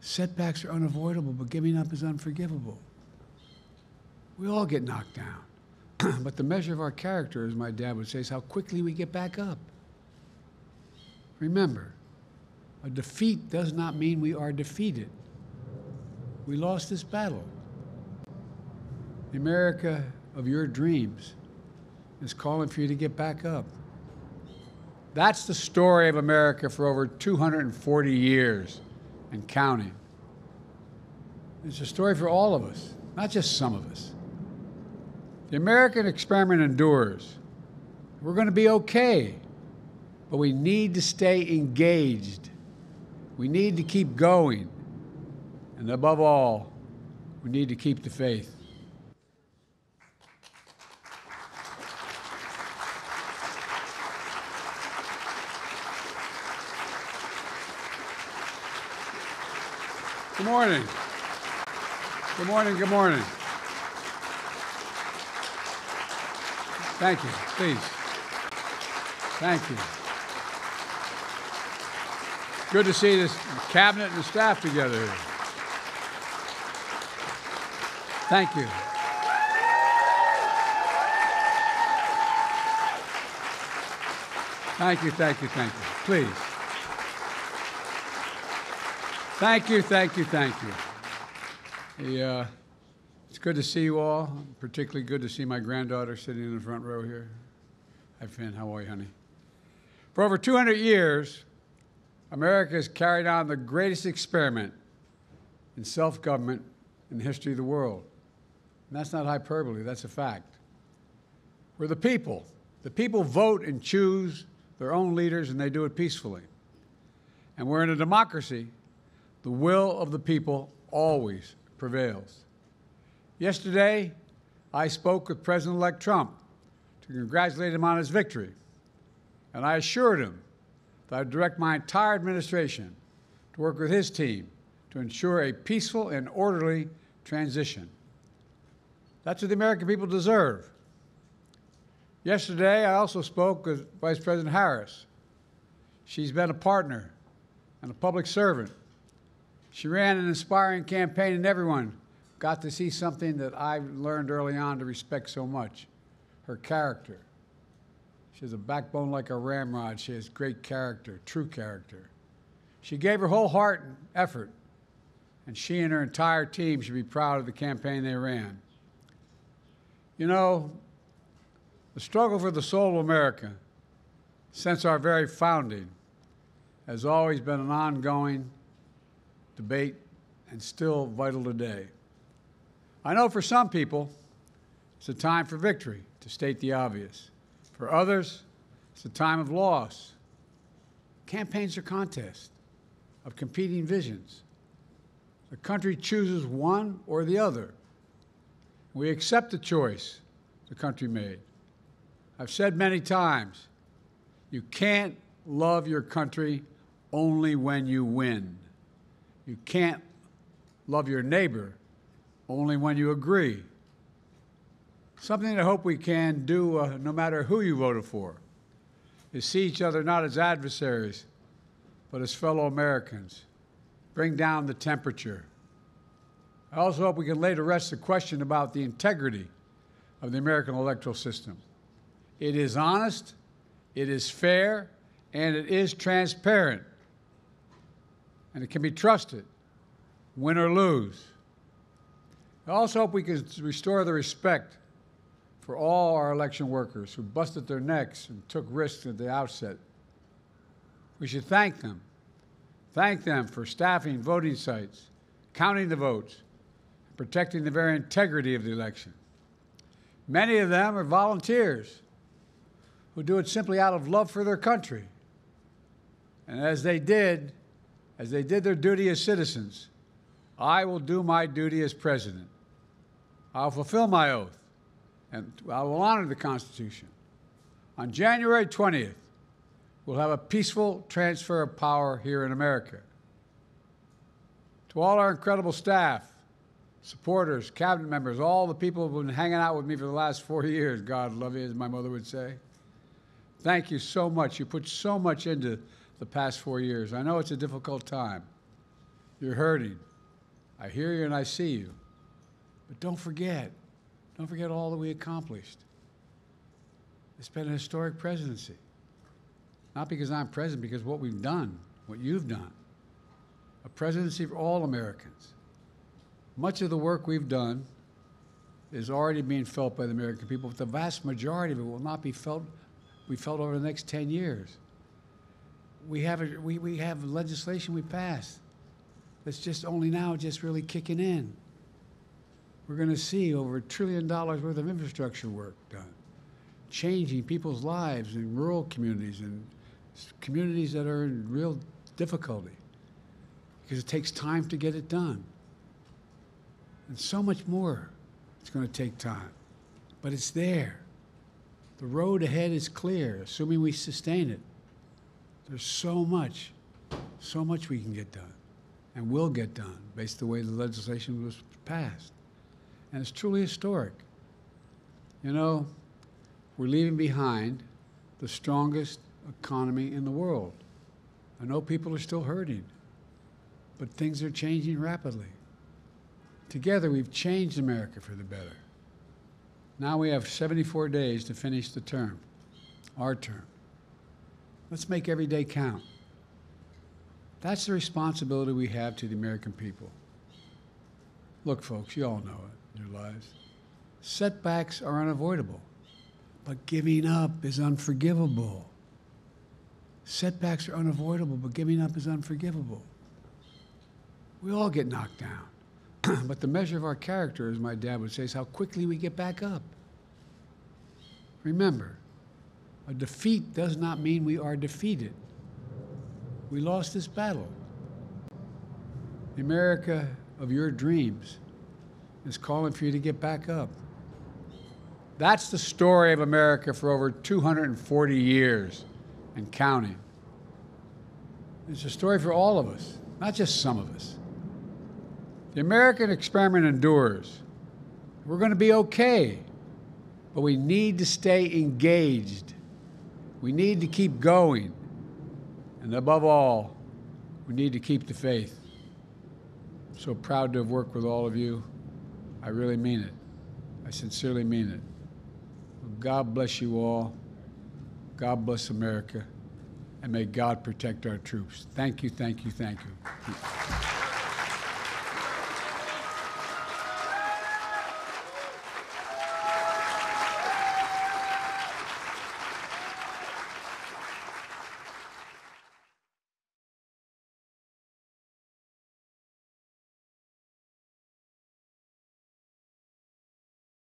Setbacks are unavoidable, but giving up is unforgivable. We all get knocked down. But the measure of our character, as my dad would say, is how quickly we get back up. Remember, a defeat does not mean we are defeated. We lost this battle. The America of your dreams is calling for you to get back up. That's the story of America for over 240 years and counting. It's a story for all of us, not just some of us. The American experiment endures. We're going to be okay, but we need to stay engaged. We need to keep going. And above all, we need to keep the faith. Good morning. Good morning, good morning. Thank you, please. Thank you. Good to see this cabinet and the staff together here. Thank you. Thank you, thank you, thank you. Please. Thank you, thank you, thank you. It's good to see you all. Particularly good to see my granddaughter sitting in the front row here. Hi, Finn. How are you, honey? For over 200 years, America has carried on the greatest experiment in self-government in the history of the world. And that's not hyperbole, that's a fact. We're the people. The people vote and choose their own leaders, and they do it peacefully. And we're in a democracy. The will of the people always prevails. Yesterday, I spoke with President-elect Trump to congratulate him on his victory. And I assured him that I'd direct my entire administration to work with his team to ensure a peaceful and orderly transition. That's what the American people deserve. Yesterday, I also spoke with Vice President Harris. She's been a partner and a public servant. She ran an inspiring campaign, and everyone got to see something that I learned early on to respect so much, her character. She has a backbone like a ramrod. She has great character, true character. She gave her whole heart and effort, and she and her entire team should be proud of the campaign they ran. You know, the struggle for the soul of America, since our very founding, has always been an ongoing debate and still vital today. I know for some people, it's a time for victory, to state the obvious. For others, it's a time of loss. Campaigns are contests of competing visions. The country chooses one or the other. We accept the choice the country made. I've said many times, you can't love your country only when you win. You can't love your neighbor only when you agree. Something I hope we can do, no matter who you voted for, is see each other not as adversaries, but as fellow Americans. Bring down the temperature. I also hope we can lay to rest the question about the integrity of the American electoral system. It is honest, it is fair, and it is transparent. And it can be trusted, win or lose. I also hope we can restore the respect for all our election workers who busted their necks and took risks at the outset. We should thank them. Thank them for staffing voting sites, counting the votes, and protecting the very integrity of the election. Many of them are volunteers who do it simply out of love for their country. And as they did their duty as citizens, I will do my duty as president. I'll fulfill my oath, and I will honor the Constitution. On January 20th, we'll have a peaceful transfer of power here in America. To all our incredible staff, supporters, cabinet members, all the people who've been hanging out with me for the last 4 years, God love you, as my mother would say. Thank you so much. You put so much into the past 4 years. I know it's a difficult time. You're hurting. I hear you and I see you. But don't forget all that we accomplished. It's been a historic presidency. Not because I'm president, because what we've done, what you've done. A presidency for all Americans. Much of the work we've done is already being felt by the American people, but the vast majority of it will not be felt over the next 10 years. We have legislation we passed that's just only now just really kicking in. We're going to see over $1 trillion worth of infrastructure work done, changing people's lives in rural communities and communities that are in real difficulty because it takes time to get it done. And so much more it's going to take time, but it's there. The road ahead is clear, assuming we sustain it. There's so much we can get done and will get done based on the way the legislation was passed. And it's truly historic. You know, we're leaving behind the strongest economy in the world. I know people are still hurting, but things are changing rapidly. Together, we've changed America for the better. Now we have 74 days to finish the term, our term. Let's make every day count. That's the responsibility we have to the American people. Look, folks, you all know it in your lives. Setbacks are unavoidable, but giving up is unforgivable. Setbacks are unavoidable, but giving up is unforgivable. We all get knocked down. But the measure of our character, as my dad would say, is how quickly we get back up. Remember, a defeat does not mean we are defeated. We lost this battle. The America of your dreams is calling for you to get back up. That's the story of America for over 240 years and counting. It's a story for all of us, not just some of us. The American experiment endures. We're going to be okay, but we need to stay engaged. We need to keep going. And above all, we need to keep the faith. I'm so proud to have worked with all of you. I really mean it. I sincerely mean it. God bless you all. God bless America. And may God protect our troops. Thank you, thank you, thank you.